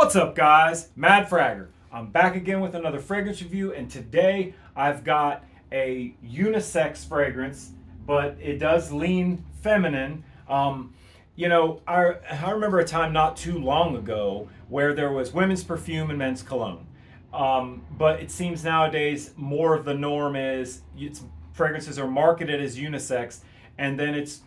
What's up, guys? Mad Fragger. I'm back again with another fragrance review, and today I've got a unisex fragrance, but it does lean feminine. I remember a time not too long ago where there was women's perfume and men's cologne. But it seems nowadays more of the norm is fragrances are marketed as unisex, and then it's,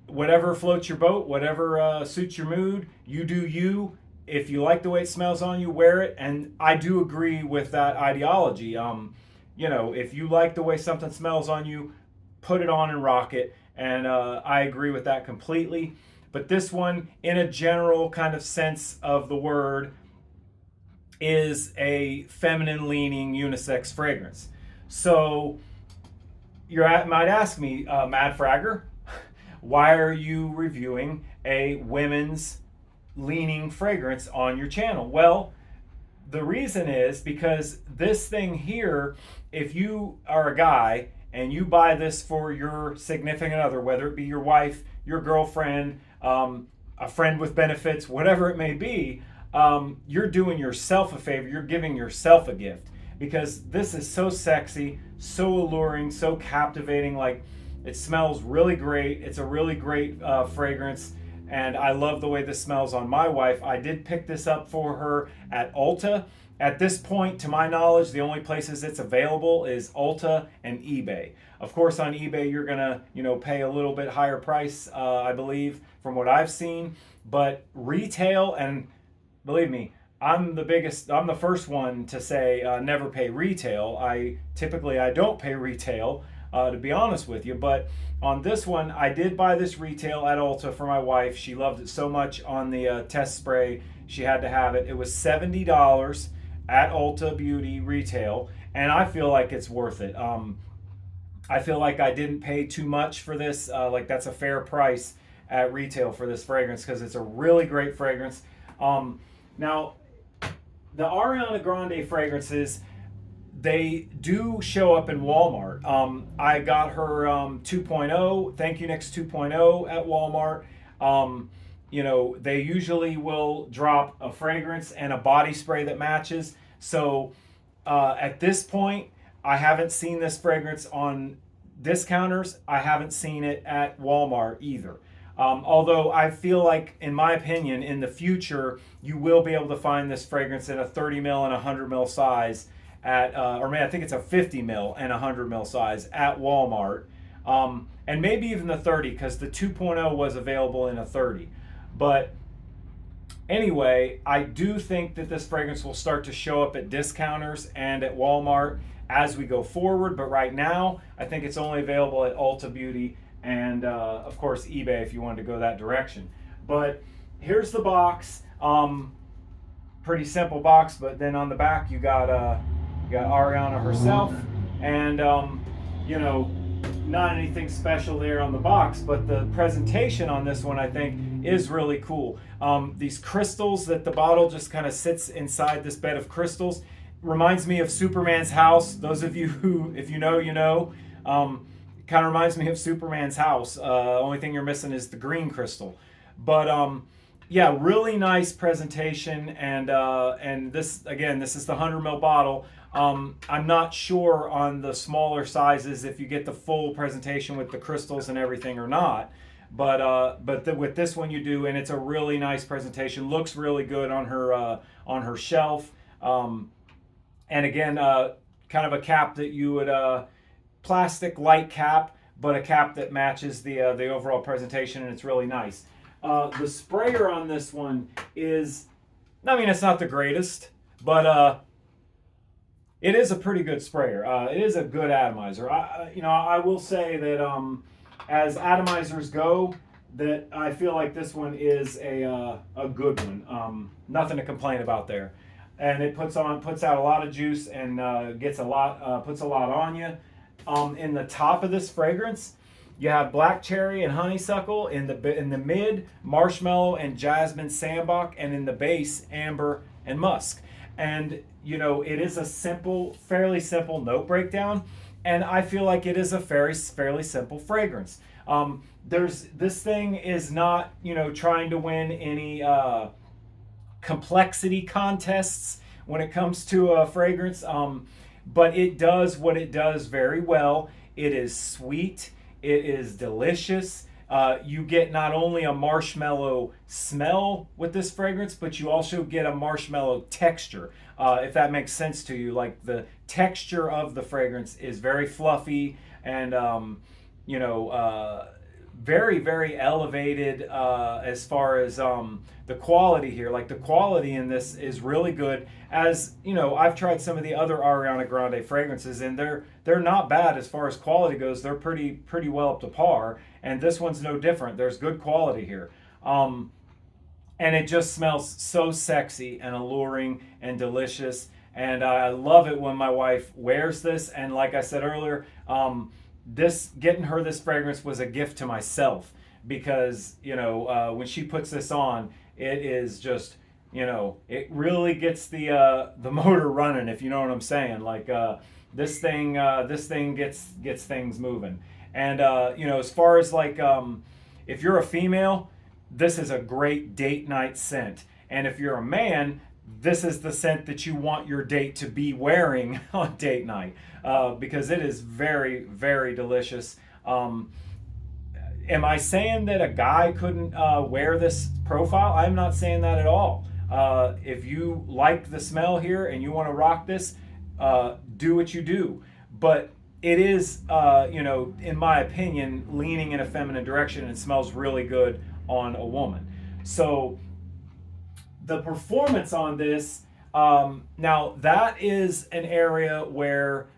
whatever floats your boat, whatever suits your mood, you do you. If you like the way it smells on you, wear it. And I do agree with that ideology. If you like the way something smells on you, put it on and rock it. And I agree with that completely. But this one, in a general kind of sense of the word, is a feminine leaning unisex fragrance. So might ask me, Mad Fragger, why are you reviewing a women's leaning fragrance on your channel? Well, the reason is because this thing here, if you are a guy and you buy this for your significant other, whether it be your wife, your girlfriend, a friend with benefits, whatever it may be, you're doing yourself a favor. You're giving yourself a gift, because this is so sexy, so alluring, so captivating. Like, it smells really great. It's a really great fragrance. And I love the way this smells on my wife. I did pick this up for her at Ulta. At this point, to my knowledge, the only places it's available is Ulta and eBay. Of course, on eBay, you're gonna, pay a little bit higher price, I believe, from what I've seen. But retail, and believe me, I'm the first one to say never pay retail. I don't pay retail, to be honest with you. But on this one, I did buy this retail at Ulta for my wife. She loved it so much on the test spray, she had to have it. It was $70 at Ulta Beauty retail, and I feel like it's worth it. I feel like I didn't pay too much for this. Like, that's a fair price at retail for this fragrance, because it's a really great fragrance. Now, the Ariana Grande fragrances, they do show up in Walmart. I got her 2.0, Thank You Next 2.0 at Walmart. They usually will drop a fragrance and a body spray that matches. So at this point, I haven't seen this fragrance on discounters. I haven't seen it at Walmart either. Although I feel like, in my opinion, in the future, you will be able to find this fragrance in a 30 ml and 100 ml size I think it's a 50 ml and 100 ml size at Walmart. And maybe even the 30, because the 2.0 was available in a 30. But anyway, I do think that this fragrance will start to show up at discounters and at Walmart as we go forward. But right now, I think it's only available at Ulta Beauty and, of course, eBay if you wanted to go that direction. But here's the box. Pretty simple box, but then on the back you got Ariana herself, and not anything special there on the box, but the presentation on this one, I think, is really cool. These crystals that the bottle just kind of sits inside this bed of crystals reminds me of Superman's house. Those of you who, if you know, you know. Kind of reminds me of Superman's house. Only thing you're missing is the green crystal. But yeah, really nice presentation. And this, again, this is the 100 ml bottle. I'm not sure on the smaller sizes if you get the full presentation with the crystals and everything or not. But with this one you do, and it's a really nice presentation. Looks really good on her shelf. And again, kind of a cap that you would plastic light cap, but a cap that matches the overall presentation, and it's really nice. The sprayer on this one is, it's not the greatest, but it is a pretty good sprayer. It is a good atomizer. I will say that as atomizers go, that I feel like this one is a good one. Nothing to complain about there. And it puts out a lot of juice and puts a lot on you. In the top of this fragrance, you have black cherry and honeysuckle. In the mid, marshmallow and jasmine sandbach, and in the base, amber and musk. And it is a fairly simple note breakdown, and I feel like it is a fairly simple fragrance. This thing is not trying to win any complexity contests when it comes to a fragrance. But it does what it does very well. It is sweet. It is delicious. You get not only a marshmallow smell with this fragrance, but you also get a marshmallow texture, if that makes sense to you. Like the texture of the fragrance is very fluffy and, you know, very, very elevated as far as the quality here. Like the quality in this is really good. As you know, I've tried some of the other Ariana Grande fragrances, and they're not bad as far as quality goes. They're pretty well up to par, and this one's no different. There's good quality here. And it just smells so sexy and alluring and delicious. And I love it when my wife wears this. And like I said earlier, this getting her this fragrance was a gift to myself because when she puts this on, it is just it really gets the motor running, if you know what I'm saying. Like this thing gets things moving. And as far as like if you're a female, this is a great date night scent. And if you're a man, this is the scent that you want your date to be wearing on date night because it is very, very delicious. Am I saying that a guy couldn't wear this profile? I'm not saying that at all. If you like the smell here and you want to rock this, do what you do. But it is, in my opinion, leaning in a feminine direction and smells really good on a woman. So the performance on this, now that is an area where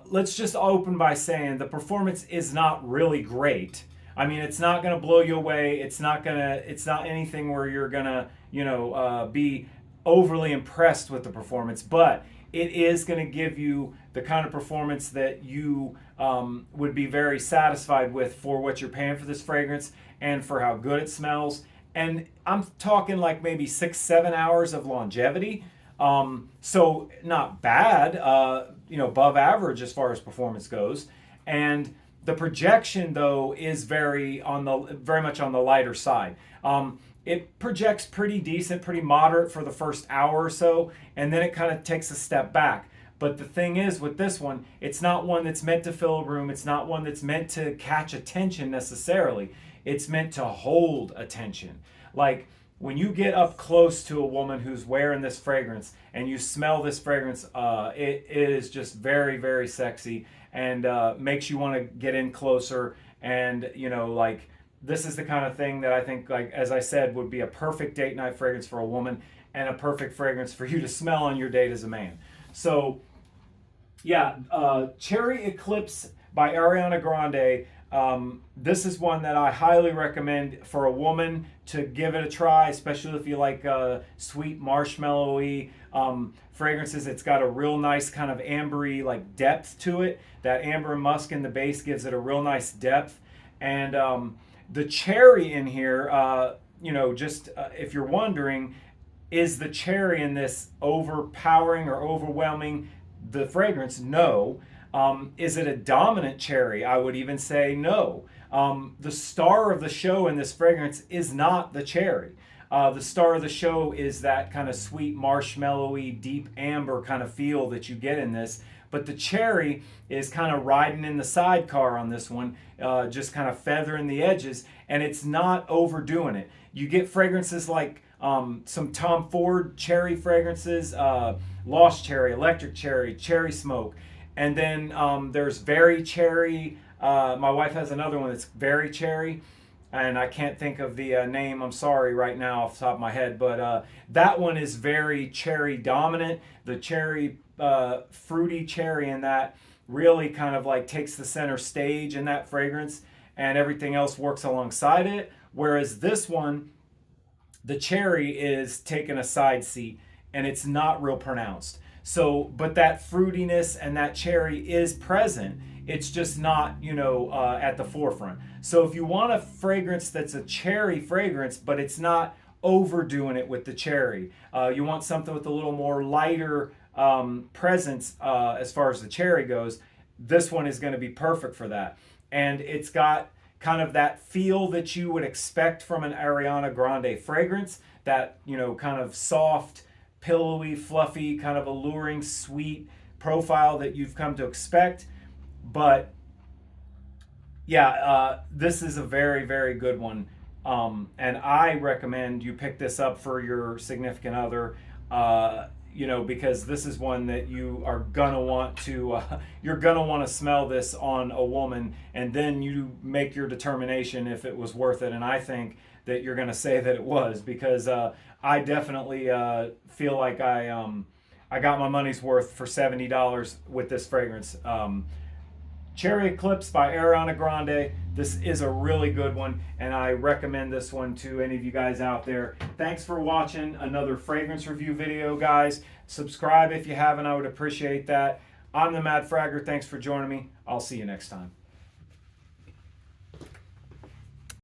let's just open by saying the performance is not really great. I mean, it's not going to blow you away. It's not anything where you're going to, be overly impressed with the performance, but it is going to give you the kind of performance that you would be very satisfied with for what you're paying for this fragrance and for how good it smells. And I'm talking like maybe 6-7 hours of longevity. So not bad, above average as far as performance goes. And the projection though is very much on the lighter side. It projects pretty decent, pretty moderate for the first hour or so, and then it kind of takes a step back. But the thing is with this one, it's not one that's meant to fill a room. It's not one that's meant to catch attention necessarily. It's meant to hold attention. Like when you get up close to a woman who's wearing this fragrance and you smell this fragrance, it is just very, very sexy and makes you want to get in closer. And, this is the kind of thing that I think, like, as I said, would be a perfect date night fragrance for a woman and a perfect fragrance for you to smell on your date as a man. So, yeah, Cherry Eclipse by Ariana Grande. This is one that I highly recommend for a woman to give it a try, especially if you like sweet marshmallowy fragrances. It's got a real nice kind of ambery like depth to it. That amber and musk in the base gives it a real nice depth. And the cherry in here, if you're wondering, is the cherry in this overpowering or overwhelming the fragrance? No. Is it a dominant cherry? I would even say no. The star of the show in this fragrance is not the cherry. The star of the show is that kind of sweet marshmallowy, deep amber kind of feel that you get in this. But the cherry is kind of riding in the sidecar on this one, just kind of feathering the edges, and it's not overdoing it. You get fragrances like some Tom Ford cherry fragrances, Lost Cherry, Electric Cherry, Cherry Smoke, and then there's Very Cherry. My wife has another one that's Very Cherry, and I can't think of the name, I'm sorry, right now off the top of my head, but that one is very cherry dominant. The cherry, fruity cherry in that really kind of like takes the center stage in that fragrance, and everything else works alongside it. Whereas this one, the cherry is taking a side seat and it's not real pronounced. So, but that fruitiness and that cherry is present. It's just not, at the forefront. So if you want a fragrance that's a cherry fragrance, but it's not overdoing it with the cherry, you want something with a little more lighter presence as far as the cherry goes, this one is going to be perfect for that. And it's got, kind of that feel that you would expect from an Ariana Grande fragrance, that, kind of soft, pillowy, fluffy, kind of alluring, sweet profile that you've come to expect. But yeah, this is a very, very good one. And I recommend you pick this up for your significant other, because this is one that you are gonna want to, you're gonna want to smell this on a woman, and then you make your determination if it was worth it. And I think that you're gonna say that it was, because I definitely feel like I got my money's worth for $70 with this fragrance. Cherry Eclipse by Ariana Grande. This is a really good one, and I recommend this one to any of you guys out there. Thanks for watching another fragrance review video, guys. Subscribe if you haven't, I would appreciate that. I'm the Mad Fragger. Thanks for joining me. I'll see you next time.